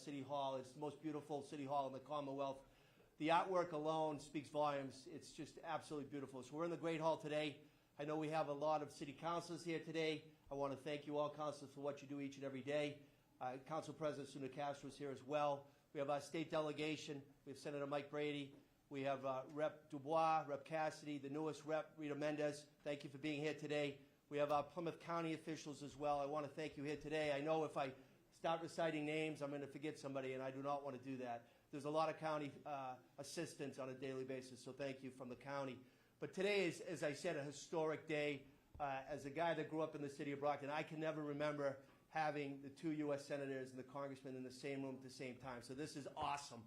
City Hall. It's the most beautiful city hall in the Commonwealth. The artwork alone speaks volumes. It's just absolutely beautiful. So we're in the Great Hall today. I know we have a lot of city councilors here today. I want to thank you all, councilors, for what you do each and every day. Council President Suna Castro is here as well. We have our state delegation. We have Senator Mike Brady. We have Rep. Dubois, Rep. Cassidy, the newest Rep. Rita Mendez. Thank you for being here today. We have our Plymouth County officials as well. I want to thank you here today. I know if I start reciting names, I'm going to forget somebody, and I do not want to do that. There's a lot of county assistants on a daily basis, so thank you from the county. But today is, as I said, a historic day. As a guy that grew up in the city of Brockton, I can never remember having the two U.S. senators and the congressman in the same room at the same time. So this is awesome.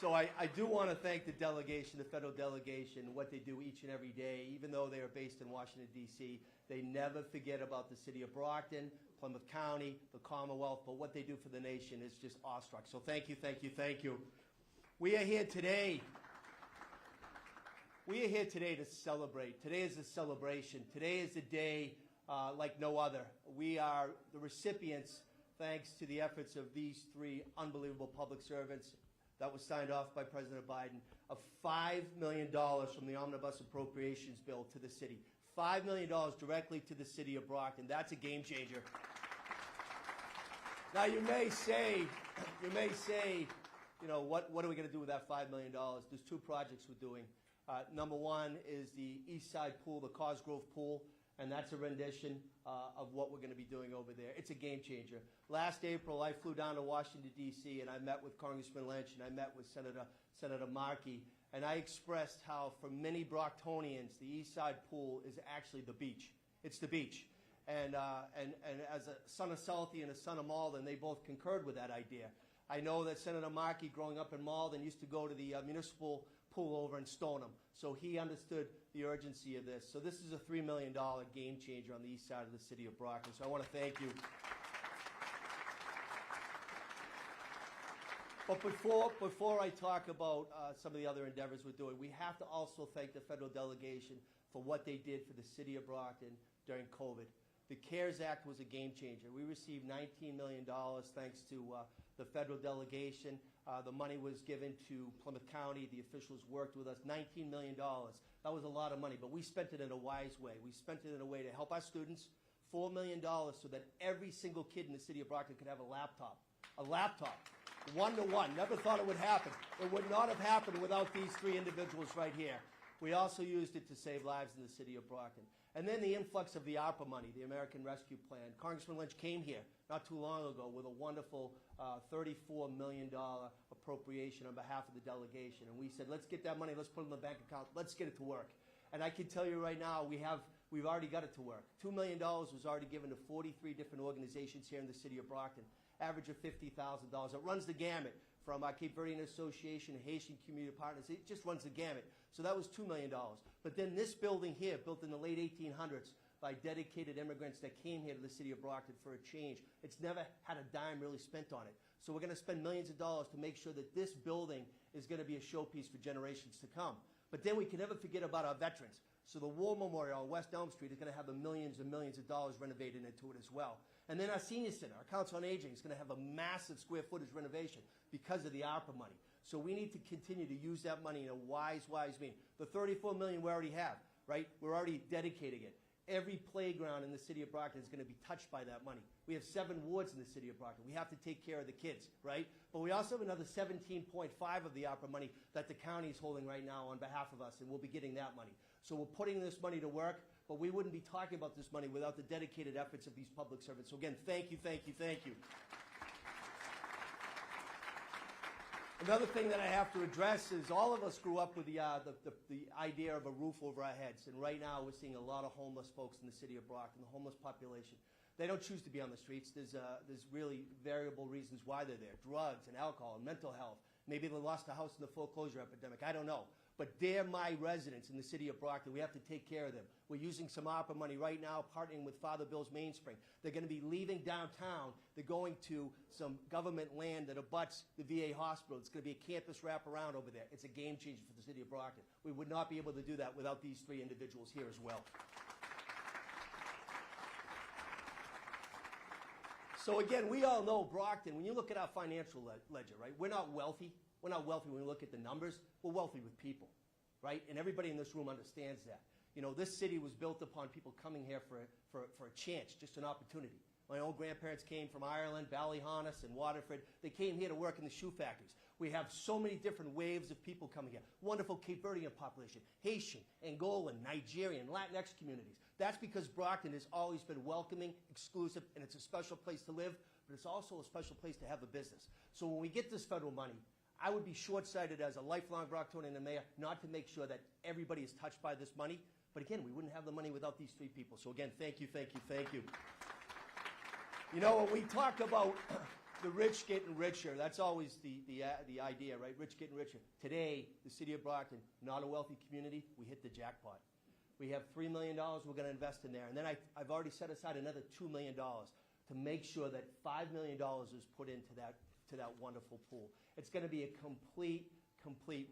So I do want to thank the delegation, the federal delegation, what they do each and every day. Even though they are based in Washington, D.C., they never forget about the city of Brockton, Plymouth County, the Commonwealth, but what they do for the nation is just awestruck. So thank you, thank you, thank you. We are here today. We are here today to celebrate. Today is a celebration. Today is a day like no other. We are the recipients, thanks to the efforts of these three unbelievable public servants, that was signed off by President Biden, of $5 million from the Omnibus Appropriations Bill to the city. $5 million directly to the city of Brockton. That's a game changer. Now you may say, you know, what are we going to do with that $5 million? There's two projects we're doing. Number one is the East Side Pool, the Cosgrove Pool, and that's a rendition of what we're going to be doing over there. It's a game changer. Last April, I flew down to Washington, D.C., and I met with Congressman Lynch, and I met with Senator Markey, and I expressed how, for many Brocktonians, the East Side Pool is actually the beach. It's the beach. And as a son of Southie and a son of Malden, they both concurred with that idea. I know that Senator Markey, growing up in Malden, used to go to the municipal pool over in Stoneham. So he understood the urgency of this. So this is a $3 million game changer on the east side of the city of Brockton. So I want to thank you. But before I talk about some of the other endeavors we're doing, we have to also thank the federal delegation for what they did for the city of Brockton during COVID. The CARES Act was a game changer. We received $19 million thanks to the federal delegation. The money was given to Plymouth County. The officials worked with us. $19 million. That was a lot of money, but we spent it in a wise way. We spent it in a way to help our students. $4 million so that every single kid in the city of Brockton could have a laptop. A laptop. One-to-one. Never thought it would happen. It would not have happened without these three individuals right here. We also used it to save lives in the city of Brockton. And then the influx of the ARPA money, the American Rescue Plan. Congressman Lynch came here not too long ago with a wonderful $34 million appropriation on behalf of the delegation. And we said, let's get that money, let's put it in the bank account, let's get it to work. And I can tell you right now, we've already got it to work. $2 million was already given to 43 different organizations here in the city of Brockton, average of $50,000. It runs the gamut from our Cape Verdean Association, Haitian Community Partners. It just runs the gamut. So that was $2 million. But then this building here, built in the late 1800s by dedicated immigrants that came here to the city of Brockton for a change, it's never had a dime really spent on it. So we're going to spend millions of dollars to make sure that this building is going to be a showpiece for generations to come. But then we can never forget about our veterans. So the War Memorial on West Elm Street is going to have millions and millions of dollars renovated into it as well. And then our senior center, our Council on Aging, is going to have a massive square footage renovation because of the ARPA money. So we need to continue to use that money in a wise means. The $34 million we already have, right? We're already dedicating it. Every playground in the city of Brockton is going to be touched by that money. We have 7 wards in the city of Brockton. We have to take care of the kids, right? But we also have another 17.5 of the ARPA money that the county is holding right now on behalf of us, and we'll be getting that money. So we're putting this money to work, but we wouldn't be talking about this money without the dedicated efforts of these public servants. So again, thank you, thank you, thank you. Another thing that I have to address is all of us grew up with the idea of a roof over our heads. And right now we're seeing a lot of homeless folks in the city of Brockton, the homeless population. They don't choose to be on the streets. There's really variable reasons why they're there. Drugs and alcohol and mental health. Maybe they lost a house in the foreclosure epidemic. I don't know. But they're my residents in the city of Brockton. We have to take care of them. We're using some ARPA money right now, partnering with Father Bill's Mainspring. They're going to be leaving downtown. They're going to some government land that abuts the VA hospital. It's going to be a campus wraparound over there. It's a game changer for the city of Brockton. We would not be able to do that without these three individuals here as well. So again, we all know Brockton, when you look at our financial ledger, right, we're not wealthy. We're not wealthy when we look at the numbers. We're wealthy with people, right? And everybody in this room understands that. You know, this city was built upon people coming here for a chance, just an opportunity. My own grandparents came from Ireland, Ballyhonus, and Waterford. They came here to work in the shoe factories. We have so many different waves of people coming here. Wonderful Cape Verdean population, Haitian, Angolan, Nigerian, Latinx communities. That's because Brockton has always been welcoming, exclusive, and it's a special place to live, but it's also a special place to have a business. So when we get this federal money, I would be short-sighted as a lifelong Brocktonian and mayor not to make sure that everybody is touched by this money. But again, we wouldn't have the money without these three people. So again, thank you, thank you, thank you. You know, when we talk about the rich getting richer, that's always the idea, right? Rich getting richer. Today, the city of Brockton, not a wealthy community, we hit the jackpot. We have $3 million we're going to invest in there. And then I've already set aside another $2 million to make sure that $5 million is put into that wonderful pool. It's going to be a complete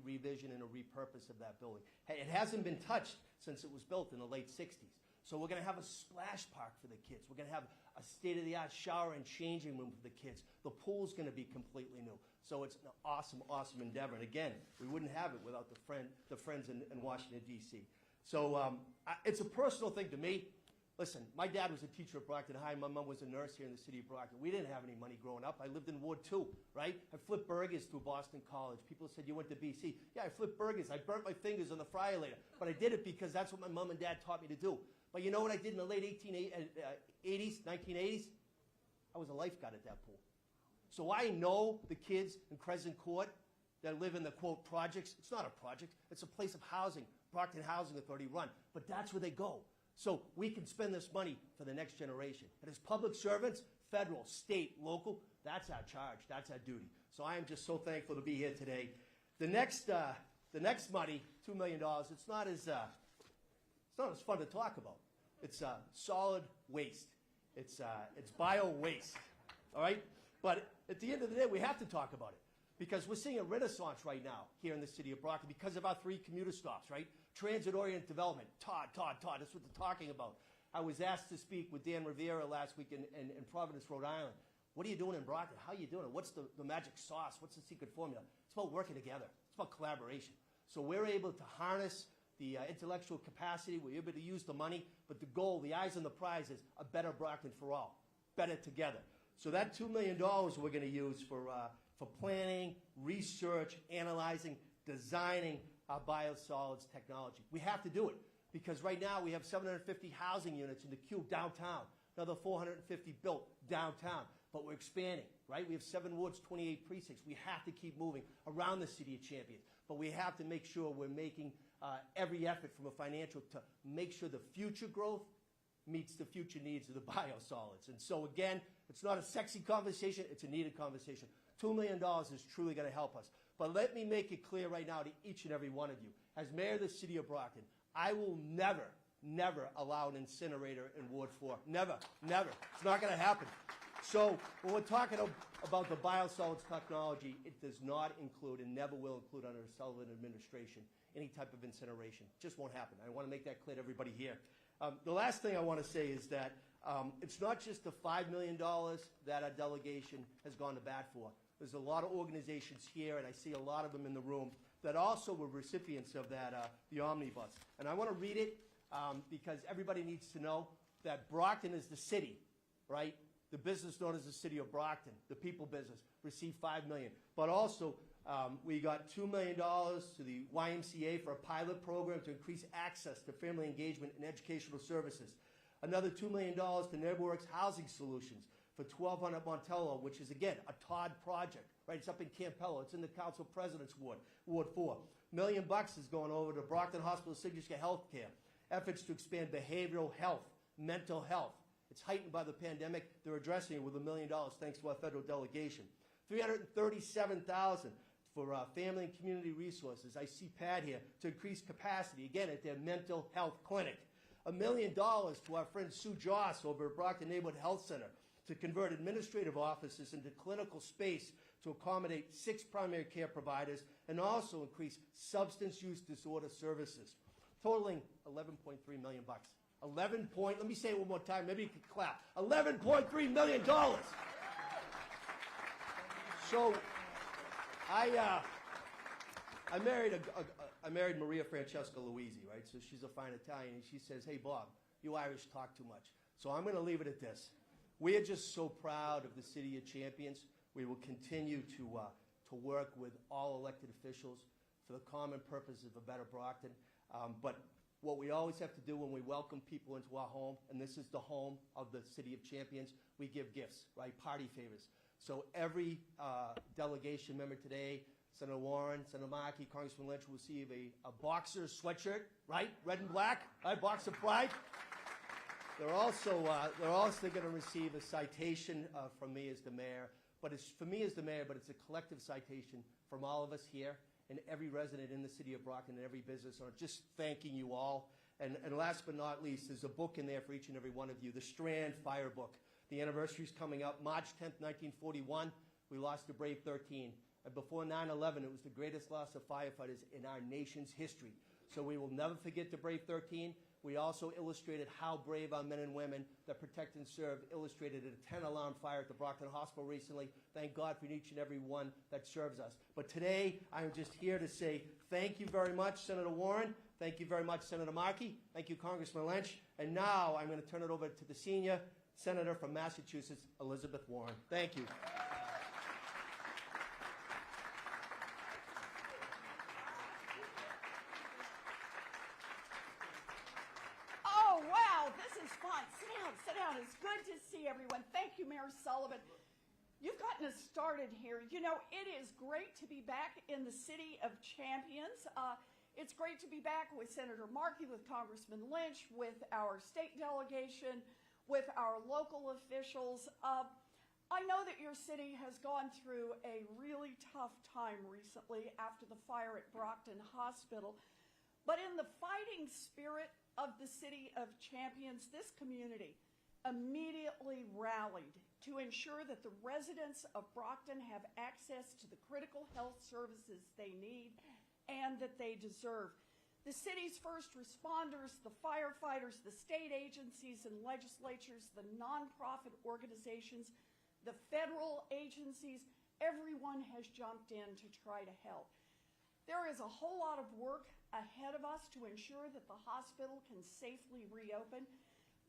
revision and a repurpose of that building. It hasn't been touched since it was built in the late 60s. So we're going to have a splash park for the kids. We're going to have a state-of-the-art shower and changing room for the kids. The pool's going to be completely new. So it's an awesome, awesome endeavor. And again, we wouldn't have it without the friends in Washington, D.C. So it's a personal thing to me. Listen, my dad was a teacher at Brockton High. My mom was a nurse here in the city of Brockton. We didn't have any money growing up. I lived in Ward 2, right? I flipped burgers through Boston College. People said, you went to BC. Yeah, I flipped burgers. I burnt my fingers on the fryer later. But I did it because that's what my mom and dad taught me to do. But you know what I did in the late 1980s? I was a lifeguard at that pool. So I know the kids in Crescent Court that live in the, quote, projects. It's not a project. It's a place of housing, Brockton Housing Authority run. But that's where they go. So we can spend this money for the next generation. And as public servants, federal, state, local, that's our charge. That's our duty. So I am just so thankful to be here today. The next money, $2 million, it's not as fun to talk about. It's solid waste. It's bio waste. All right? But at the end of the day, we have to talk about it because we're seeing a renaissance right now here in the city of Brockton because of our 3 commuter stops, right? Transit-oriented development. Todd, that's what they're talking about. I was asked to speak with Dan Rivera last week in Providence, Rhode Island. What are you doing in Brockton? How are you doing it? What's the magic sauce? What's the secret formula? It's about working together. It's about collaboration. So we're able to harness the intellectual capacity. We're able to use the money. But the goal, the eyes on the prize is a better Brockton for all. Better together. So that $2 million we're going to use for planning, research, analyzing, designing our biosolids technology. We have to do it because right now we have 750 housing units in the queue downtown, another 450 built downtown, but we're expanding, right? We have 7 wards, 28 precincts. We have to keep moving around the city of Champions, but we have to make sure we're making every effort from a financial to make sure the future growth meets the future needs of the biosolids. And so again, it's not a sexy conversation, it's a needed conversation. $2 million is truly going to help us. But let me make it clear right now to each and every one of you. As mayor of the city of Brockton, I will never allow an incinerator in Ward 4. Never. It's not going to happen. So when we're talking about the biosolids technology, it does not include and never will include under the Sullivan administration any type of incineration. It just won't happen. I want to make that clear to everybody here. The last thing I want to say is that it's not just the $5 million that our delegation has gone to bat for. There's a lot of organizations here, and I see a lot of them in the room, that also were recipients of that, the omnibus. And I want to read it because everybody needs to know that Brockton is the city, right? The business known as the city of Brockton, the people business, received $5 million. But also, we got $2 million to the YMCA for a pilot program to increase access to family engagement and educational services. Another $2 million to NeighborWorks Housing Solutions for 1200 Montello, which is, again, a Todd project, right? It's up in Campello. It's in the Council President's Ward, Ward 4. $1 million is going over to Brockton Hospital Signature Healthcare. Efforts to expand behavioral health, mental health. It's heightened by the pandemic. They're addressing it with $1 million thanks to our federal delegation. $337,000 for family and community resources. I see Pat here to increase capacity, again, at their mental health clinic. $1 million to our friend Sue Joss over at Brockton Neighborhood Health Center to convert administrative offices into clinical space to accommodate 6 primary care providers and also increase substance use disorder services, totaling $11.3 million. let me say it one more time, maybe you could clap. $11.3 million. So I married Maria Francesca Luisi, right? So she's a fine Italian, and she says, hey, Bob, you Irish talk too much. So I'm going to leave it at this. We are just so proud of the City of Champions. We will continue to work with all elected officials for the common purpose of a better Brockton. But what we always have to do when we welcome people into our home, and this is the home of the City of Champions, we give gifts, right? Party favors. So every delegation member today, Senator Warren, Senator Markey, Congressman Lynch, will receive a boxer sweatshirt, right? Red and black, right? Boxer pride. They're also going to receive a citation from me as the mayor. But it's for me as the mayor, but it's a collective citation from all of us here and every resident in the city of Brockton and every business owner, just thanking you all. And last but not least, there's a book in there for each and every one of you, the Strand Fire Book. The anniversary's coming up, March 10th, 1941. We lost the brave 13. And before 9/11, it was the greatest loss of firefighters in our nation's history. So we will never forget the brave 13. We also illustrated how brave our men and women that protect and serve, illustrated at a 10-alarm fire at the Brockton Hospital recently. Thank God for each and every one that serves us. But today, I'm just here to say thank you very much, Senator Warren. Thank you very much, Senator Markey. Thank you, Congressman Lynch. And now I'm going to turn it over to the senior senator from Massachusetts, Elizabeth Warren. Thank you. Sit down. It's good to see everyone. Thank you, Mayor Sullivan. You've gotten us started here. You know, it is great to be back in the City of Champions. It's great to be back with Senator Markey, with Congressman Lynch, with our state delegation, with our local officials. I know that your city has gone through a really tough time recently after the fire at Brockton Hospital. But in the fighting spirit of the City of Champions, this community immediately rallied to ensure that the residents of Brockton have access to the critical health services they need and that they deserve. The city's first responders, the firefighters, the state agencies and legislatures, the nonprofit organizations, the federal agencies, everyone has jumped in to try to help. There is a whole lot of work ahead of us to ensure that the hospital can safely reopen,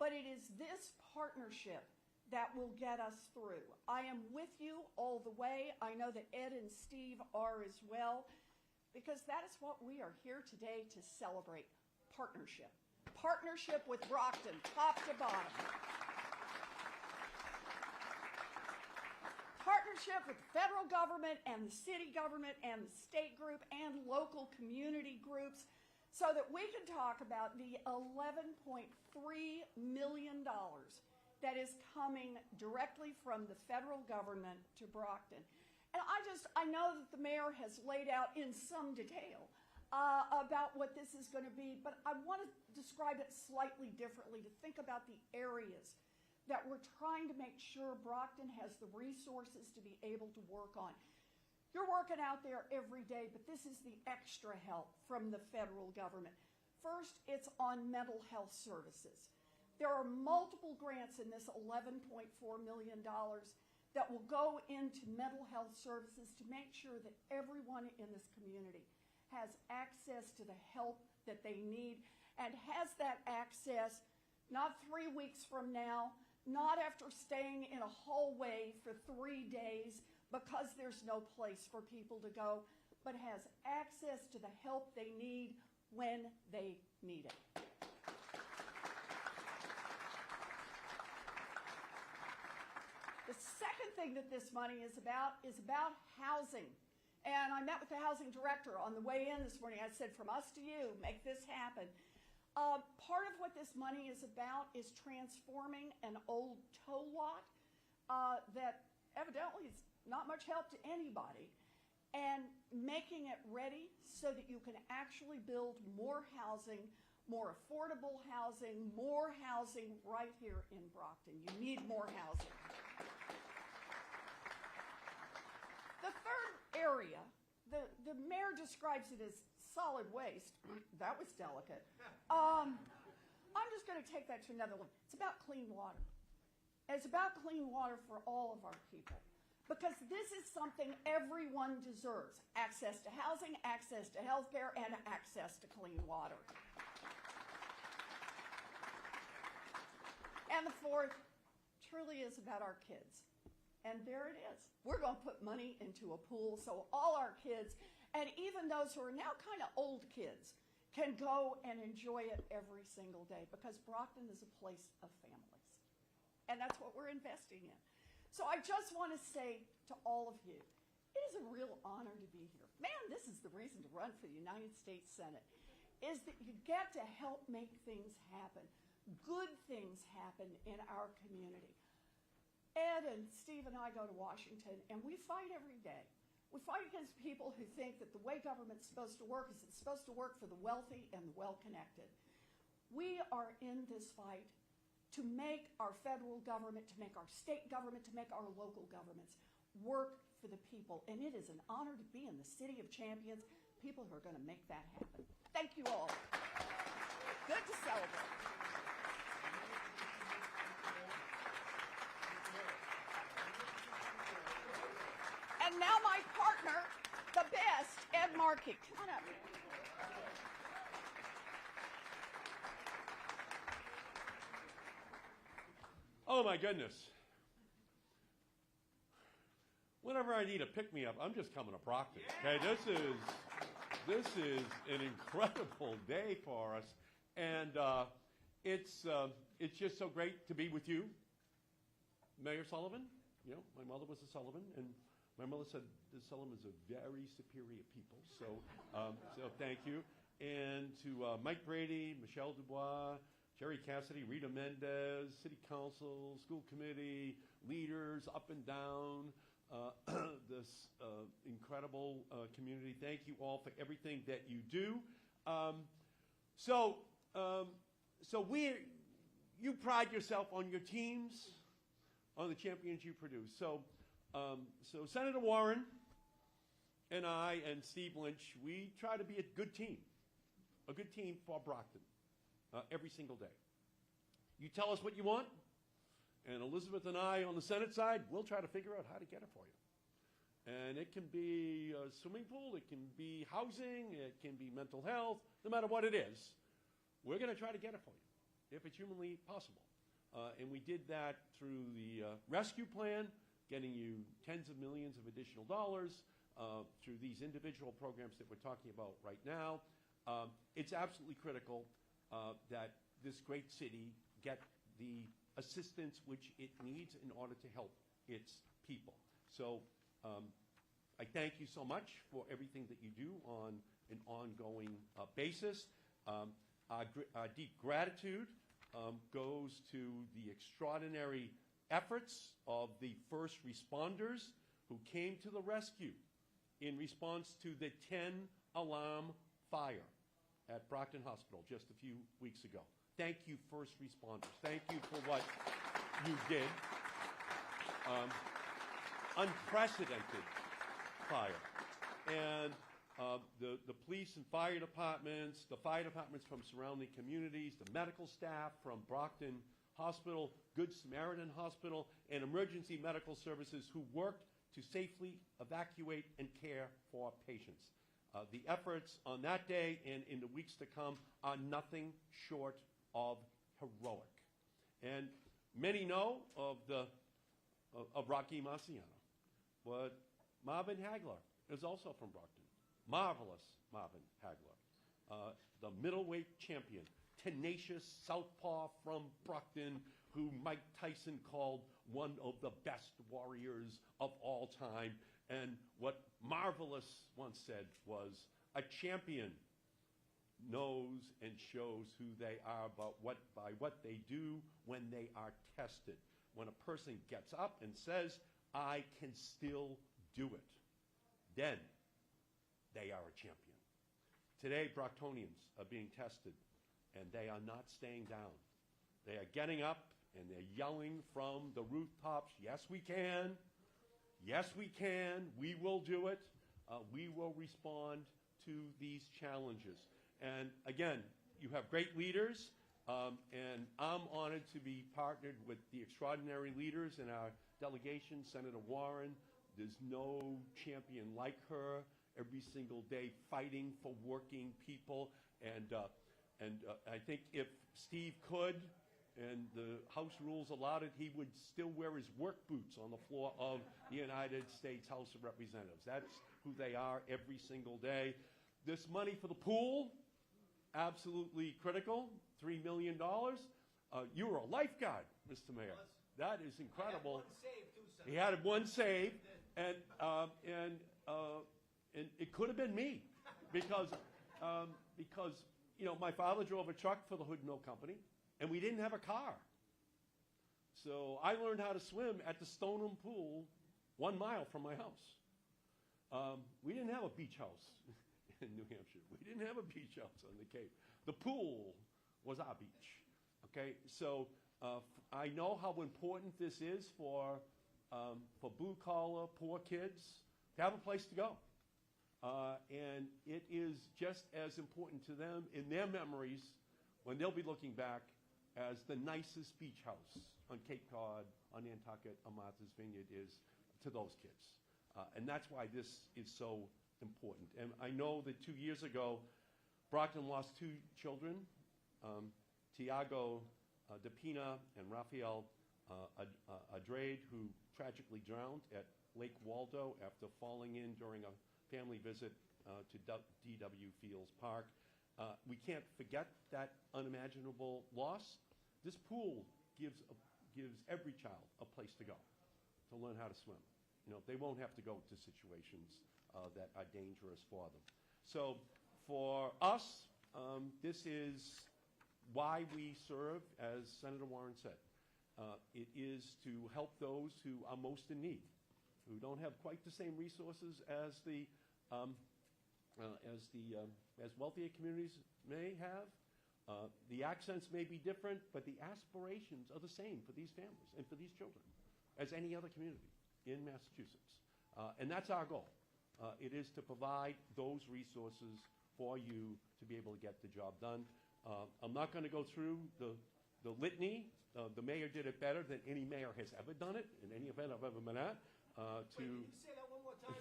but it is this partnership that will get us through. I am with you all the way. I know that Ed and Steve are as well, because that is what we are here today to celebrate. Partnership. Partnership with Brockton, top to bottom. Partnership with the federal government and the city government and the state group and local community groups so that we can talk about the $11.3 million that is coming directly from the federal government to Brockton. And I know that the mayor has laid out in some detail about what this is going to be, but I want to describe it slightly differently, to think about the areas that we're trying to make sure Brockton has the resources to be able to work on. You're working out there every day, but this is the extra help from the federal government. First, it's on mental health services. There are multiple grants in this $11.4 million that will go into mental health services to make sure that everyone in this community has access to the help that they need and has that access not 3 weeks from now, not after staying in a hallway for 3 days because there's no place for people to go, but has access to the help they need when they need it. The second thing that this money is about housing. And I met with the housing director on the way in this morning. I said, from us to you, make this happen. Part of what this money is about is transforming an old tow lot that evidently is not much help to anybody, and making it ready so that you can actually build more housing, more affordable housing, more housing right here in Brockton. You need more housing. The third area, the mayor describes it as solid waste. That was delicate. I'm just going to take that to another one. It's about clean water. It's about clean water for all of our people. Because this is something everyone deserves. Access to housing, access to health care, and access to clean water. And the fourth truly is about our kids. And there it is. We're going to put money into a pool so all our kids, and even those who are now kind of old kids, can go and enjoy it every single day, because Brockton is a place of families. And that's what we're investing in. So I just want to say to all of you, it is a real honor to be here. Man, this is the reason to run for the United States Senate, is that you get to help make things happen. Good things happen in our community. Ed and Steve and I go to Washington, and we fight every day. We fight against people who think that the way government's supposed to work is it's supposed to work for the wealthy and the well-connected. We are in this fight to make our federal government, to make our state government, to make our local governments work for the people. And it is an honor to be in the City of Champions, people who are going to make that happen. Thank you all. Good to celebrate. And now my partner, the best, Ed Markey. Come on up. Oh my goodness. Whenever I need a pick-me-up, I'm just coming to Brockton. Okay, this is an incredible day for us, and it's just so great to be with you, Mayor Sullivan. You know, my mother was a Sullivan, and my mother said the Sullivans are very superior people. So, so thank you, and to Mike Brady, Michelle Dubois, Jerry Cassidy, Rita Mendez, City Council, School Committee, leaders up and down, this incredible community. Thank you all for everything that you do. So you pride yourself on your teams, on the champions you produce. So Senator Warren and I and Steve Lynch, we try to be a good team for Brockton. Every single day. You tell us what you want, and Elizabeth and I on the Senate side, we'll try to figure out how to get it for you. And it can be a swimming pool, it can be housing, it can be mental health, no matter what it is, we're going to try to get it for you, if it's humanly possible. And we did that through the rescue plan, getting you tens of millions of additional dollars, through these individual programs that we're talking about right now. It's absolutely critical that this great city get the assistance which it needs in order to help its people. So I thank you so much for everything that you do on an ongoing basis. Our deep gratitude goes to the extraordinary efforts of the first responders who came to the rescue in response to the 10-alarm fire at Brockton Hospital just a few weeks ago. Thank you, first responders. Thank you for what you did. Unprecedented fire. And the police and fire departments, the fire departments from surrounding communities, the medical staff from Brockton Hospital, Good Samaritan Hospital, and emergency medical services who worked to safely evacuate and care for patients. The efforts on that day and in the weeks to come are nothing short of heroic. And many know of Rocky Marciano, but Marvin Hagler is also from Brockton. Marvelous Marvin Hagler, the middleweight champion, tenacious southpaw from Brockton, who Mike Tyson called one of the best warriors of all time. And what Marvelous once said was, a champion knows and shows who they are by what they do when they are tested. When a person gets up and says, I can still do it, then they are a champion. Today, Brocktonians are being tested, and they are not staying down. They are getting up, and they're yelling from the rooftops, yes, we can. Yes, we can. We will do it. We will respond to these challenges. And again, you have great leaders And I'm honored to be partnered with the extraordinary leaders in our delegation, Senator Warren. There's no champion like her, every single day fighting for working people. And I think if Steve could, and the House rules allowed it, he would still wear his work boots on the floor of the United States House of Representatives. That's who they are every single day. This money for the pool, absolutely critical, $3 million. You were a lifeguard, Mr. Mayor. That is incredible. He had one save, and it could have been me, because you know, my father drove a truck for the Hood Mill Company, and we didn't have a car. So I learned how to swim at the Stoneham Pool 1 mile from my house. We didn't have a beach house in New Hampshire. We didn't have a beach house on the Cape. The pool was our beach. Okay, so I know how important this is for blue-collar, poor kids to have a place to go. And it is just as important to them in their memories when they'll be looking back as the nicest beach house on Cape Cod, on Nantucket, on Martha's Vineyard is to those kids. And that's why this is so important. And I know that 2 years ago, Brockton lost 2 children, Tiago DePina and Rafael Adrade, who tragically drowned at Lake Waldo after falling in during a family visit to D.W. Fields Park. We can't forget that unimaginable loss. This pool gives every child a place to go to learn how to swim. You know, they won't have to go to situations that are dangerous for them. So for us, this is why we serve, as Senator Warren said. It is to help those who are most in need, who don't have quite the same resources as wealthier communities may have. The accents may be different, but the aspirations are the same for these families and for these children as any other community in Massachusetts. And that's our goal. It is to provide those resources for you to be able to get the job done. I'm not going to go through the litany. The mayor did it better than any mayor has ever done it in any event I've ever been at. Wait, can you say that one more time?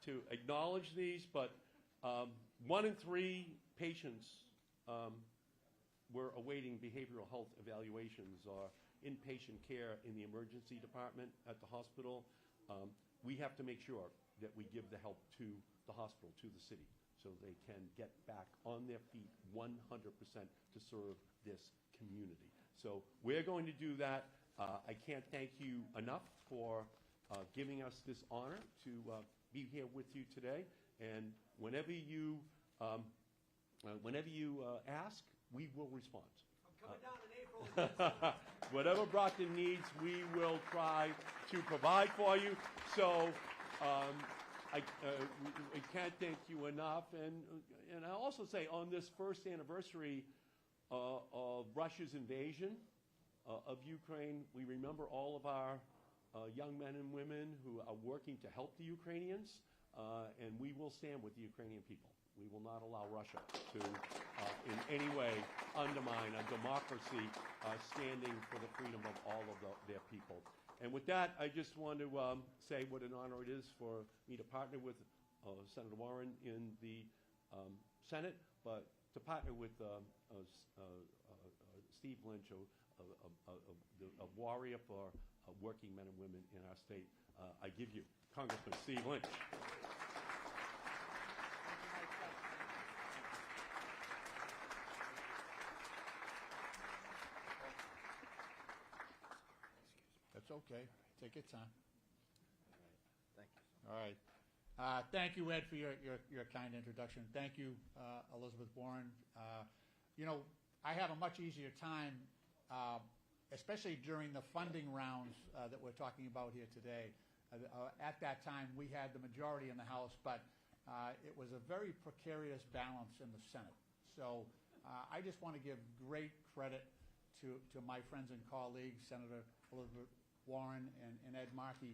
To acknowledge these, but 1 in 3 patients were awaiting behavioral health evaluations or inpatient care in the emergency department at the hospital. We have to make sure that we give the help to the hospital, to the city, so they can get back on their feet 100% to serve this community. So we're going to do that. I can't thank you enough for giving us this honor to be here with you today. And whenever you ask, we will respond. I'm coming down in April. Whatever Brockton needs, we will try to provide for you. So I can't thank you enough. And I also say on this first anniversary of Russia's invasion of Ukraine, we remember all of our young men and women who are working to help the Ukrainians, and we will stand with the Ukrainian people. We will not allow Russia to in any way undermine a democracy standing for the freedom of all of their people. And with that, I just want to say what an honor it is for me to partner with Senator Warren in the Senate, but to partner with Steve Lynch, a warrior for working men and women in our state. I give you Congressman Steve Lynch. That's okay. Take your time. Thank you. All right. Thank you, Ed, for your kind introduction. Thank you, Elizabeth Warren. You know, I have a much easier time, especially during the funding rounds that we're talking about here today. At that time, we had the majority in the House, but it was a very precarious balance in the Senate. So I just want to give great credit to my friends and colleagues, Senator Elizabeth Warren and Ed Markey,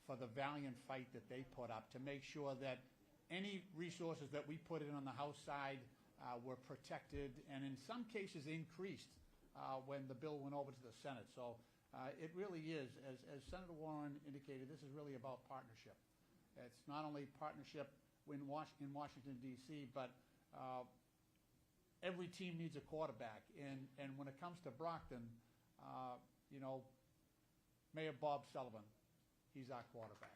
for the valiant fight that they put up to make sure that any resources that we put in on the House side were protected and in some cases increased when the bill went over to the Senate. So it really is, as Senator Warren indicated, this is really about partnership. It's not only partnership in Washington, D.C., but every team needs a quarterback. And when it comes to Brockton, you know, Mayor Bob Sullivan, he's our quarterback.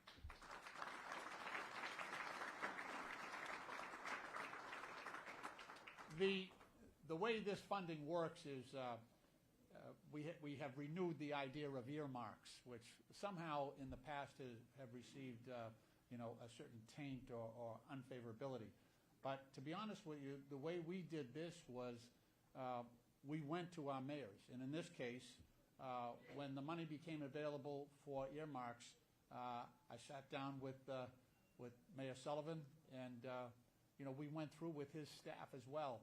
The way this funding works is we have renewed the idea of earmarks, which somehow in the past have received you know, a certain taint or unfavorability. But to be honest with you, the way we did this was we went to our mayors. And in this case, when the money became available for earmarks, I sat down with Mayor Sullivan, and you know, we went through with his staff as well.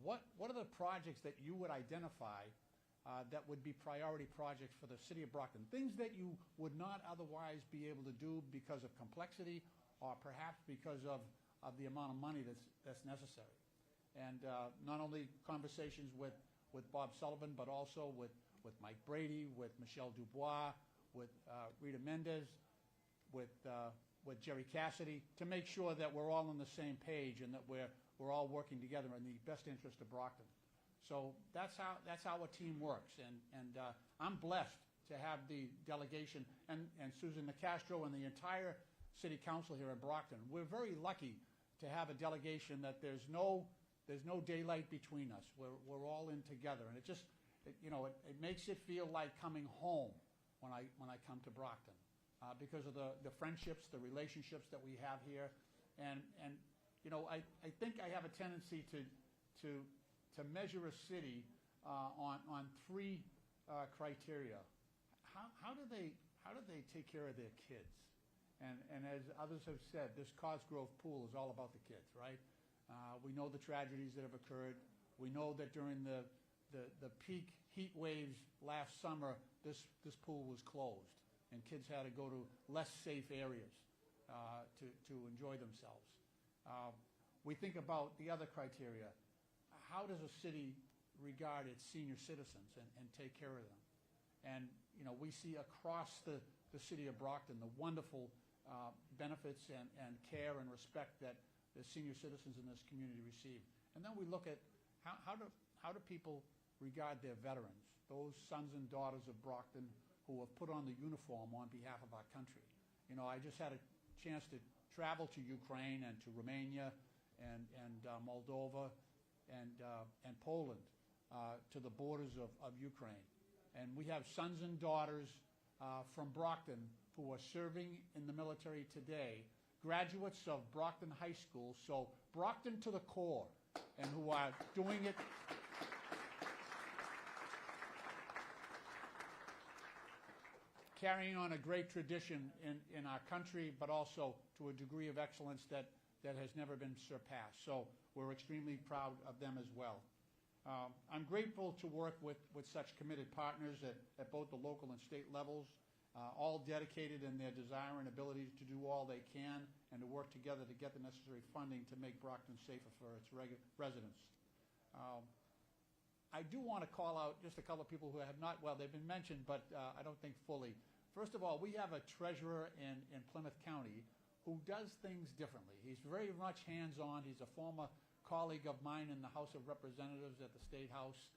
What are the projects that you would identify that would be priority projects for the city of Brockton? Things that you would not otherwise be able to do because of complexity or perhaps because of the amount of money that's necessary. And not only conversations with Bob Sullivan, but also with Mike Brady, with Michelle Dubois, with Rita Mendez, with Jerry Cassidy, to make sure that we're all on the same page and that we're all working together in the best interest of Brockton. So that's how a team works, and I'm blessed to have the delegation and Susan Nicastro and the entire city council here in Brockton. We're very lucky to have a delegation that there's no daylight between us. We're all in together, and you know, it makes it feel like coming home when I come to Brockton because of the friendships, the relationships that we have here, and you know, I think I have a tendency to measure a city on three criteria. How do they take care of their kids? And as others have said, this Cosgrove pool is all about the kids, right? We know the tragedies that have occurred. We know that during the peak heat waves last summer, this pool was closed, and kids had to go to less safe areas to enjoy themselves. We think about the other criteria. How does a city regard its senior citizens and take care of them? And you know, we see across the city of Brockton the wonderful benefits and care and respect that the senior citizens in this community receive. And then we look at how do people regard their veterans, those sons and daughters of Brockton who have put on the uniform on behalf of our country. You know, I just had a chance to travel to Ukraine and to Romania and Moldova and Poland to the borders of Ukraine. And we have sons and daughters from Brockton who are serving in the military today, graduates of Brockton High School, so Brockton to the core, and who are doing it carrying on a great tradition in our country, but also to a degree of excellence that has never been surpassed. So we're extremely proud of them as well. I'm grateful to work with such committed partners at both the local and state levels, all dedicated in their desire and ability to do all they can and to work together to get the necessary funding to make Brockton safer for its residents. I do want to call out just a couple of people who have not, well, they've been mentioned, but I don't think fully. First of all, we have a treasurer in Plymouth County who does things differently. He's very much hands-on. He's a former colleague of mine in the House of Representatives at the State House.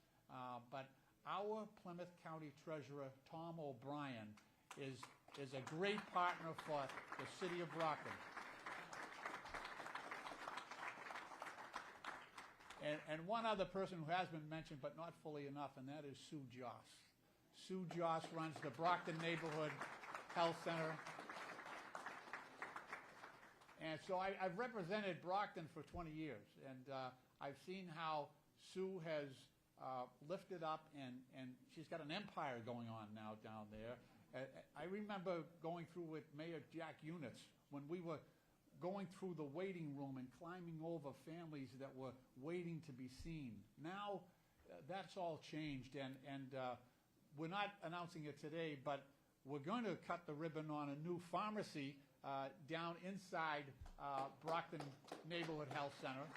But our Plymouth County treasurer, Tom O'Brien, is a great partner for the city of Brockton. And one other person who has been mentioned, but not fully enough, and that is Sue Joss. Sue Joss runs the Brockton Neighborhood Health Center. And so I've represented Brockton for 20 years, and I've seen how Sue has lifted up, and she's got an empire going on now down there. I remember going through with Mayor Jack Units when we were going through the waiting room and climbing over families that were waiting to be seen. Now that's all changed, and we're not announcing it today, but we're going to cut the ribbon on a new pharmacy down inside Brockton Neighborhood Health Center.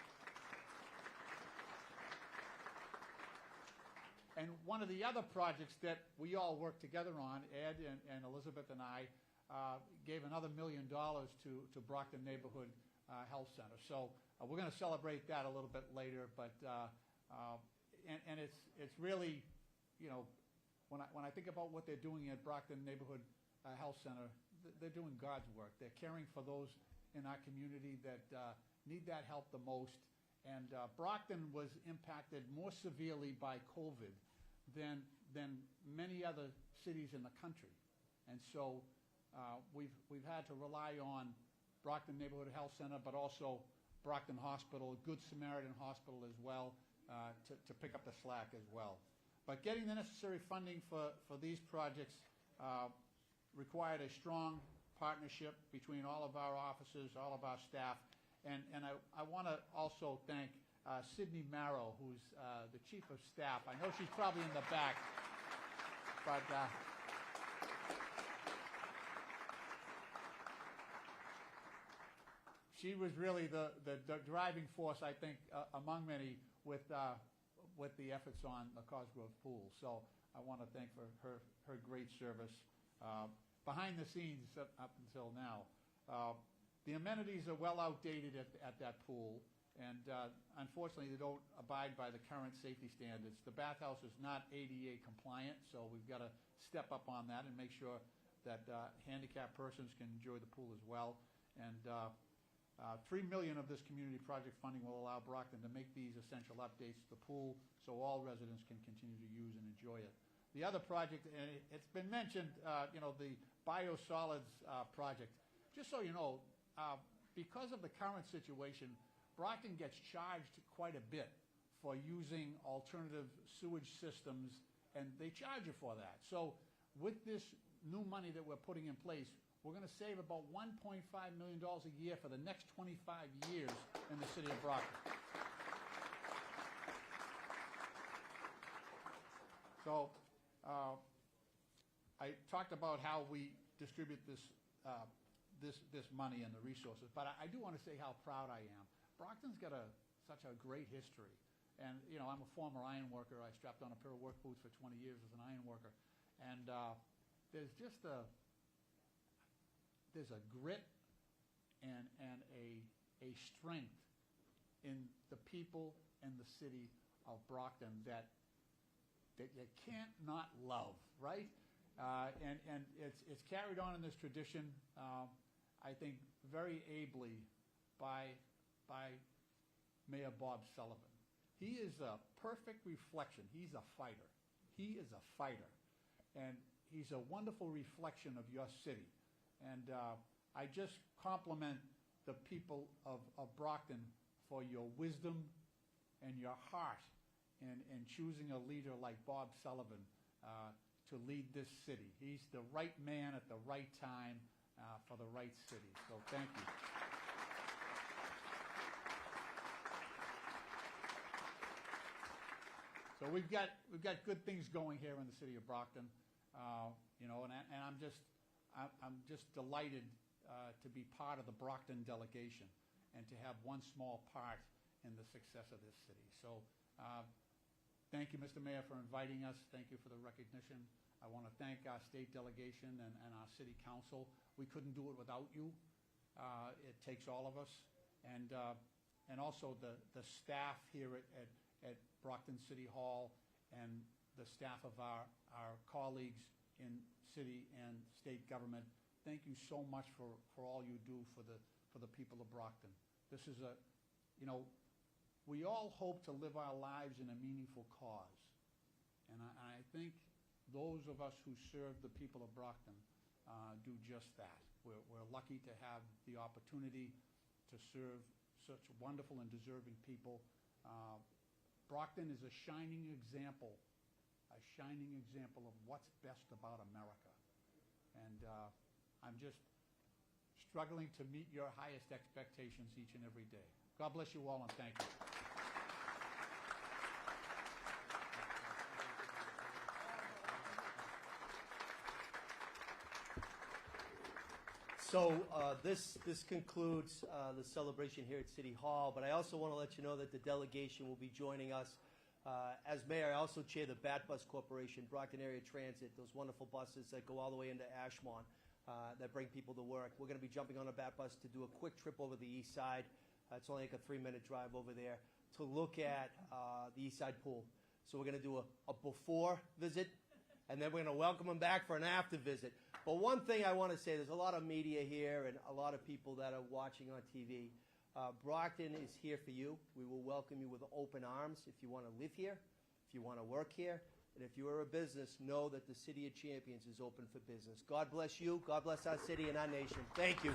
And one of the other projects that we all worked together on, Ed and Elizabeth and I, gave another $1 million to Brockton Neighborhood Health Center. So we're going to celebrate that a little bit later. But and it's really, you know, when I think about what they're doing at Brockton Neighborhood Health Center, they're doing God's work. They're caring for those in our community that need that help the most. And Brockton was impacted more severely by COVID than many other cities in the country. And so we've had to rely on Brockton Neighborhood Health Center, but also Brockton Hospital, Good Samaritan Hospital as well, to pick up the slack as well. But getting the necessary funding for these projects required a strong partnership between all of our officers, all of our staff. And I want to also thank Sydney Marrow, who's the Chief of Staff. I know she's probably in the back, but she was really the driving force, I think, among many with the efforts on the Cosgrove Pool. So I want to thank her great service behind the scenes up until now. The amenities are well outdated at that pool, and unfortunately they don't abide by the current safety standards. The bathhouse is not ADA compliant, so we've got to step up on that and make sure that handicapped persons can enjoy the pool as well. And $3 million of this community project funding will allow Brockton to make these essential updates to the pool so all residents can continue to use and enjoy it. The other project, and it's been mentioned, you know, the biosolids project. Just so you know, because of the current situation, Brockton gets charged quite a bit for using alternative sewage systems, and they charge you for that. So with this new money that we're putting in place, we're going to save about $1.5 million a year for the next 25 years in the city of Brockton. So I talked about how we distribute this money and the resources, but I do want to say how proud I am. Brockton's got such a great history. And, you know, I'm a former iron worker. I strapped on a pair of work boots for 20 years as an iron worker. And there's just there's a grit and a strength in the people and the city of Brockton that you can't not love, right? And it's carried on in this tradition, I think, very ably by Mayor Bob Sullivan. He is a perfect reflection. He's a fighter. He is a fighter. And he's a wonderful reflection of your city. And I just compliment the people of Brockton for your wisdom and your heart in choosing a leader like Bob Sullivan to lead this city. He's the right man at the right time for the right city. So thank you. So we've got good things going here in the city of Brockton, you know, and I'm just delighted to be part of the Brockton delegation and to have one small part in the success of this city. So thank you, Mr. Mayor, for inviting us. Thank you for the recognition. I want to thank our state delegation and our city council. We couldn't do it without you. It takes all of us, and also the staff here at Brockton City Hall and the staff of our colleagues in city and state government. Thank you so much for all you do for the people of Brockton. This is you know, we all hope to live our lives in a meaningful cause. And I think those of us who serve the people of Brockton do just that. We're lucky to have the opportunity to serve such wonderful and deserving people. Brockton is a shining example of what's best about America. And I'm just struggling to meet your highest expectations each and every day. God bless you all, and thank you. So this concludes the celebration here at City Hall, but I also want to let you know that the delegation will be joining us As mayor, I also chair the Bat Bus Corporation, Brockton Area Transit, those wonderful buses that go all the way into Ashmont that bring people to work. We're going to be jumping on a Bat Bus to do a quick trip over the east side. It's only like a 3-minute drive over there to look at the east side pool. So we're going to do a before visit, and then we're going to welcome them back for an after visit. But one thing I want to say, there's a lot of media here and a lot of people that are watching on TV. Brockton is here for you. We will welcome you with open arms if you want to live here, if you want to work here, and if you are a business, know that the City of Champions is open for business. God bless you. God bless our city and our nation. Thank you.